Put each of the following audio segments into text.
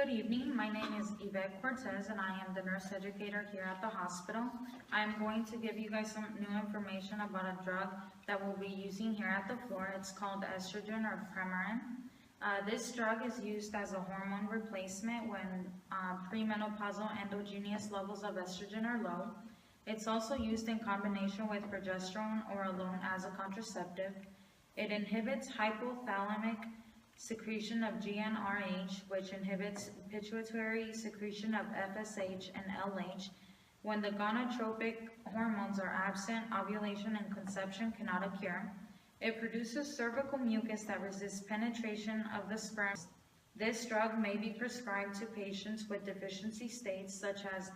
Good evening, my name is Yvette Cortez and I am the nurse educator here at the hospital. I'm going to give you guys some new information about a drug that we'll be using here at the floor. It's called Estrogen or Premarin. This drug is used as a hormone replacement when premenopausal endogenous levels of estrogen are low. It's also used in combination with progesterone or alone as a contraceptive. It inhibits hypothalamic secretion of GnRH, which inhibits pituitary secretion of FSH and LH. When the gonadotropic hormones are absent, ovulation and conception cannot occur. It produces cervical mucus that resists penetration of the sperm. This drug may be prescribed to patients with deficiency states such as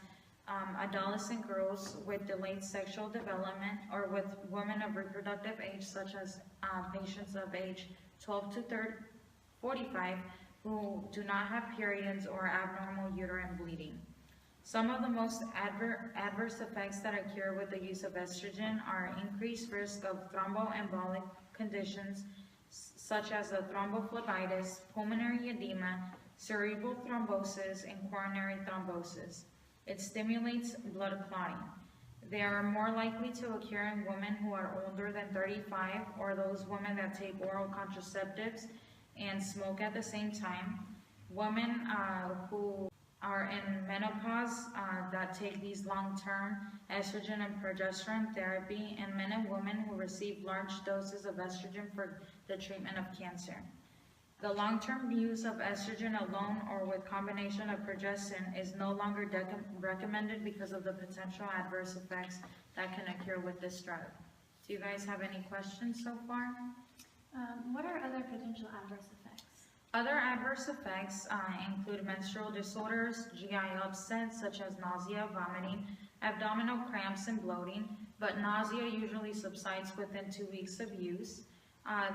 adolescent girls with delayed sexual development, or with women of reproductive age such as patients of age 12 to 45 who do not have periods or abnormal uterine bleeding. Some of the most adverse effects that occur with the use of estrogen are increased risk of thromboembolic conditions such as a thrombophlebitis, pulmonary edema, cerebral thrombosis, and coronary thrombosis. It stimulates blood clotting. They are more likely to occur in women who are older than 35 or those women that take oral contraceptives and smoke at the same time. Women who are in menopause that take these long-term estrogen and progesterone therapy, and men and women who receive large doses of estrogen for the treatment of cancer. The long-term use of estrogen alone or with combination of progestin is no longer recommended because of the potential adverse effects that can occur with this drug. Do you guys have any questions so far? What are other potential adverse effects? Other adverse effects include menstrual disorders, GI upset such as nausea, vomiting, abdominal cramps, and bloating, but nausea usually subsides within 2 weeks of use.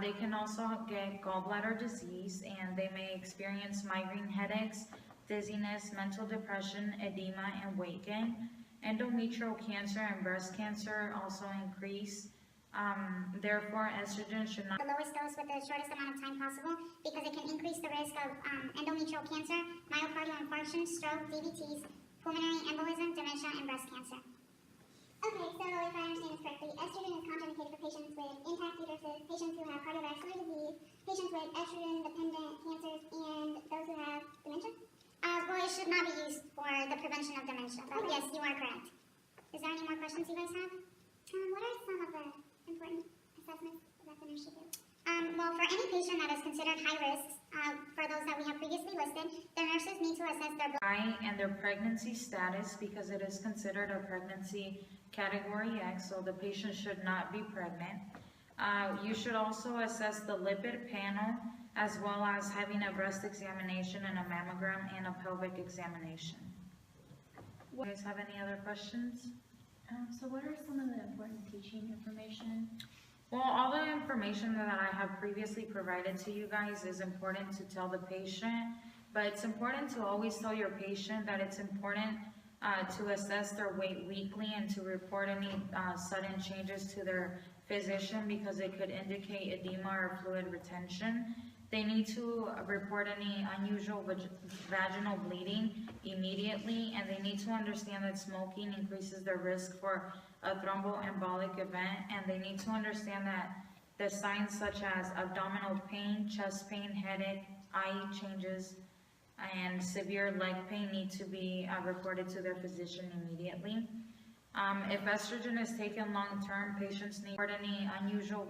They can also get gallbladder disease, and they may experience migraine headaches, dizziness, mental depression, edema, and weight gain. Endometrial cancer and breast cancer also increase. Therefore, estrogen should not the lowest dose with the shortest amount of time possible, because it can increase the risk of endometrial cancer, myocardial infarction, stroke, DVTs, pulmonary embolism, dementia, and breast cancer. Okay, so if I understand this correctly, estrogen is contraindicated for patients with intact uteruses, patients who have cardiovascular disease, patients with estrogen-dependent cancers, and those who have dementia? Well, it should not be used for the prevention of dementia, but yes, you are correct. Is there any more questions you guys have? What are some of the important assessments that the nurse should do? Well, for any patient that is considered high risk, for those that we have previously listed, the nurses need to assess their blood and their pregnancy status, because it is considered a pregnancy category X, so the patient should not be pregnant. You should also assess the lipid panel, as well as having a breast examination and a mammogram and a pelvic examination. Do you guys have any other questions? So what are some of the important teaching information? Well, all the information that I have previously provided to you guys is important to tell the patient, but it's important to always tell your patient that it's important to assess their weight weekly and to report any sudden changes to their physician, because it could indicate edema or fluid retention. They need to report any unusual vaginal bleeding immediately, and they need to understand that smoking increases their risk for a thromboembolic event, and they need to understand that the signs such as abdominal pain, chest pain, headache, eye changes, and severe leg pain need to be reported to their physician immediately. If estrogen is taken long-term, patients need to report any unusual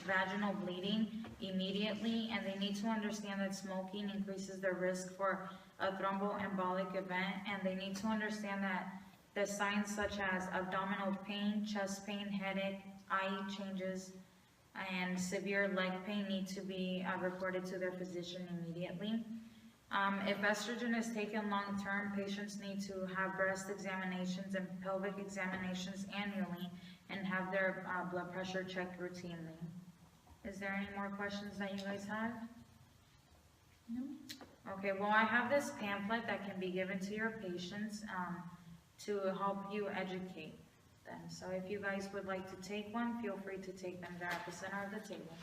vaginal bleeding immediately, and they need to understand that smoking increases their risk for a thromboembolic event, and they need to understand that the signs such as abdominal pain, chest pain, headache, eye changes, and severe leg pain need to be reported to their physician immediately. If estrogen is taken long-term, patients need to have breast examinations and pelvic examinations annually and have their blood pressure checked routinely. Is there any more questions that you guys have? No. Okay, well, I have this pamphlet that can be given to your patients to help you educate them. So if you guys would like to take one, feel free to take them there at the center of the table.